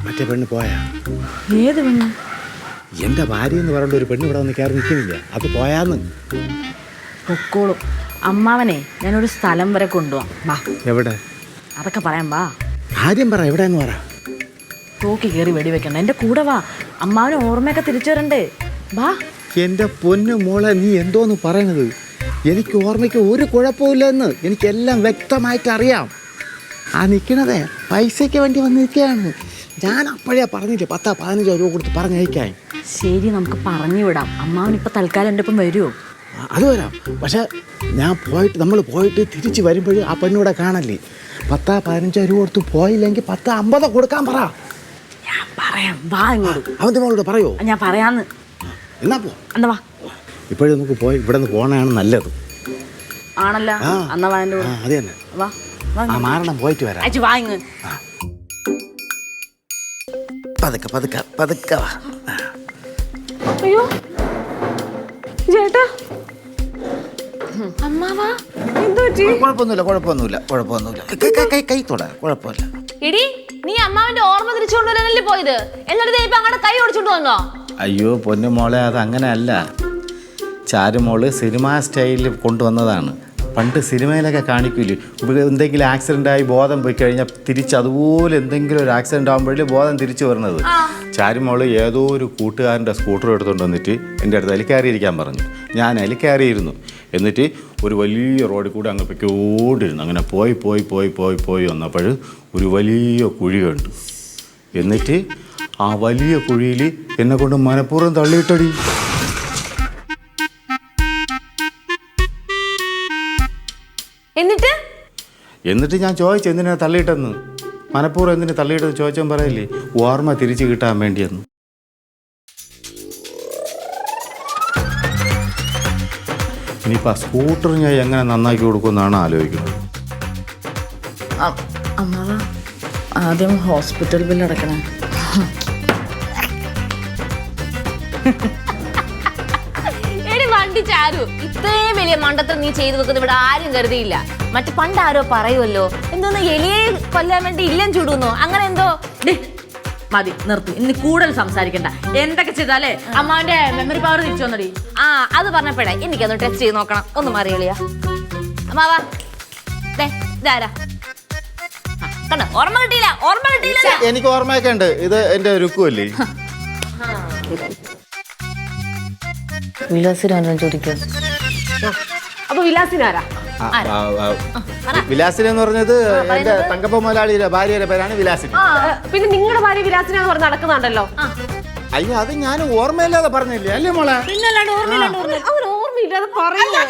മറ്റേ പെണ്ണ് പോയാ? ഏത് പെണ്ണ്? എൻ്റെ ഭാര്യ എന്ന് പറഞ്ഞ ഒരു പെണ്ണ് ഇവിടെ വന്ന് കയറി നിൽക്കുന്നില്ല, അത് പോയാന്ന്. പൊക്കോളും. അമ്മാവനെ ഞാനൊരു സ്ഥലം വരെ കൊണ്ടുപോവാം. വാ. എവിടെ? അതൊക്കെ പറയാം, വാ. ആദ്യം പറ, എവിടെയെന്ന് പറ. തോക്കി കയറി വെടിവെക്കണ്ട, എൻ്റെ കൂടെ വാ. അമ്മാവന് ഓർമ്മയൊക്കെ തിരിച്ചു വരണ്ടേ, വാ. എൻ്റെ പൊന്നു മോളെ, നീ എന്തോന്ന് പറയണത്? എനിക്ക് ഓർമ്മയ്ക്ക് ഒരു കുഴപ്പമില്ലെന്ന് എനിക്കെല്ലാം വ്യക്തമായിട്ട് അറിയാം. ആ നിൽക്കണതേ പൈസയ്ക്ക് വേണ്ടി വന്ന് നിൽക്കുകയാണ്. ഞാൻ അപ്പോഴേ പറഞ്ഞില്ലേ 10-15 രൂപ കൊടുത്ത് പറഞ്ഞയക്കാൻ. ശരി, നമുക്ക് പറഞ്ഞു വിടാം. അമ്മാവൻ ഇപ്പം തൽക്കാലം എൻ്റെ ഒപ്പം വരുമോ? അത് വരാം. പക്ഷെ നമ്മൾ പോയിട്ട് തിരിച്ച് വരുമ്പോൾ ആ പെണ്ണിവിടെ കാണല്ലേ. 10-15 രൂപ കൊടുത്ത് പോയില്ലെങ്കിൽ 10-50 കൊടുക്കാൻ പറ. ഞാൻ പറയാം, വാ ഇങ്ങോട്ട്. അവൻ്റെ മോളോട് പറയോ? ഞാൻ പറയാന്ന്. എന്നാ പോ, എന്നാ വാ. ഇപ്പോഴും നമുക്ക് പോയി ഇവിടെ നിന്ന് പോകണതാണ് നല്ലത്. ആണല്ല, എന്നാ വാ എൻ്റെ കൂടെ. അത് തന്നെ, വാ ആ മാറണം, പോയിട്ട് വരാം. അച്ഛൻ വാ ഇങ്ങ്. പതുക്കെ പതുക്കെ പതുക്കെ വാ. അയ്യോ ചേട്ടാ, അമ്മാവാ എന്തോ കുഴപ്പമൊന്നുമില്ല. കൈ തൊടാ, കുഴപ്പമില്ല. ഇടി, നീ അമ്മാവന്റെ ഓർമ്മ തിരിച്ചുകൊണ്ടുവരാനല്ലേ പോയത്? എന്നിട്ട് ഇപ്പൊ അങ്ങടെ കൈ ഓടിച്ചോണ്ട് വന്നോ? അയ്യോ പൊന്നു മോളെ, അത് അങ്ങനെയല്ല. ചാരുമോള് സിനിമാ സ്റ്റൈലിൽ കൊണ്ടുവന്നതാണ്. പണ്ട് സിനിമയിലൊക്കെ കാണിക്കൂലേ, എന്തെങ്കിലും ആക്സിഡൻ്റായി ബോധം പോയി കഴിഞ്ഞാൽ തിരിച്ച് അതുപോലെ എന്തെങ്കിലും ഒരു ആക്സിഡൻ്റ് ആകുമ്പോഴേ ബോധം തിരിച്ചു വരുന്നത്. ചാരുമോള് ഏതോ ഒരു കൂട്ടുകാരൻ്റെ സ്കൂട്ടർ എടുത്തുകൊണ്ട് വന്നിട്ട് എൻ്റെ അടുത്ത് അതിൽ കയറിയിരിക്കാൻ പറഞ്ഞു. ഞാൻ അതിൽ കയറിയിരുന്നു. എന്നിട്ട് ഒരു വലിയ റോഡിൽ കൂടെ അങ്ങ് പൊയ്ക്കോണ്ടിരുന്നു. അങ്ങനെ പോയി വന്നപ്പോൾ ഒരു വലിയ കുഴി കണ്ടു. എന്നിട്ട് ആ വലിയ കുഴിയിൽ എന്നെ കൊണ്ട് മനഃപൂർവ്വം തള്ളിയിട്ടടി. എന്നിട്ട് ഞാൻ ചോദിച്ചു, എന്തിനാ തള്ളിയിട്ടെന്ന്. മനഃപൂർവ്വം എന്തിനാ തള്ളിയിട്ടെന്ന് ചോദിച്ചാൽ പറയില്ലേ, ഓർമ്മ തിരിച്ചു കിട്ടാൻ വേണ്ടിയെന്ന്. ഇനിയിപ്പോൾ ആ സ്കൂട്ടർ ഞാൻ എങ്ങനെ നന്നാക്കി കൊടുക്കുമെന്നാണ് ആലോചിക്കുന്നത്. അമ്മാവ, ആദ്യം ഹോസ്പിറ്റൽ ബില്ല് അടക്കണം. എടി വണ്ടി ചാരു, ഇത്രയും വലിയ മണ്ടത്തരം നീ ചെയ്തു വെക്കുന്നത് ഇവിടെ ആരും കരുതിയില്ല. മറ്റു പണ്ട് ആരോ പറയുമല്ലോ, എന്തോന്ന് എലിയെ കൊല്ലാൻ വേണ്ടി ഇല്ലം ചൂടുന്നോ, അങ്ങനെ എന്തോ. മതി, നിർത്തി. ഇനി കൂടുതൽ സംസാരിക്കണ്ട. എന്തൊക്കെ ചെയ്താലേ അമ്മാവന്റെ മെമ്മറി പവർ തിരിച്ചു വന്നടി. ആ, അത് പറഞ്ഞപ്പോഴേ എനിക്കതൊന്ന് ടെസ്റ്റ് ചെയ്ത് നോക്കണം. ഒന്ന് മാറിയളിയാ അമ്മാവാ. ഇതാരാ? കണ്ടോ, ഓർമ്മ കിട്ടിയില്ല. എനിക്ക് ഓർമ്മയൊക്കെ ഉണ്ട്. ഇത് എന്റെ രുക്കുമല്ലേ? വിലാസിനാണ് ചോദിക്കുക. അപ്പൊ വിലാസിനാരാ? വിലാസിനി എന്ന് പറഞ്ഞത് എന്റെ തങ്കപ്പ മുതലാളിയുടെ ഭാര്യയുടെ പേരാണ് വിലാസിനി. പിന്നെ നിങ്ങളുടെ ഭാര്യ വിലാസിനാന്ന് പറഞ്ഞ് നടക്കുന്നുണ്ടല്ലോ. അയ്യോ, അത് ഞാൻ ഓർമ്മയില്ലാതെ പറഞ്ഞില്ലേ, അല്ലേ മോളെ? അവർ ഓർമ്മയില്ലാതെ പറയോ?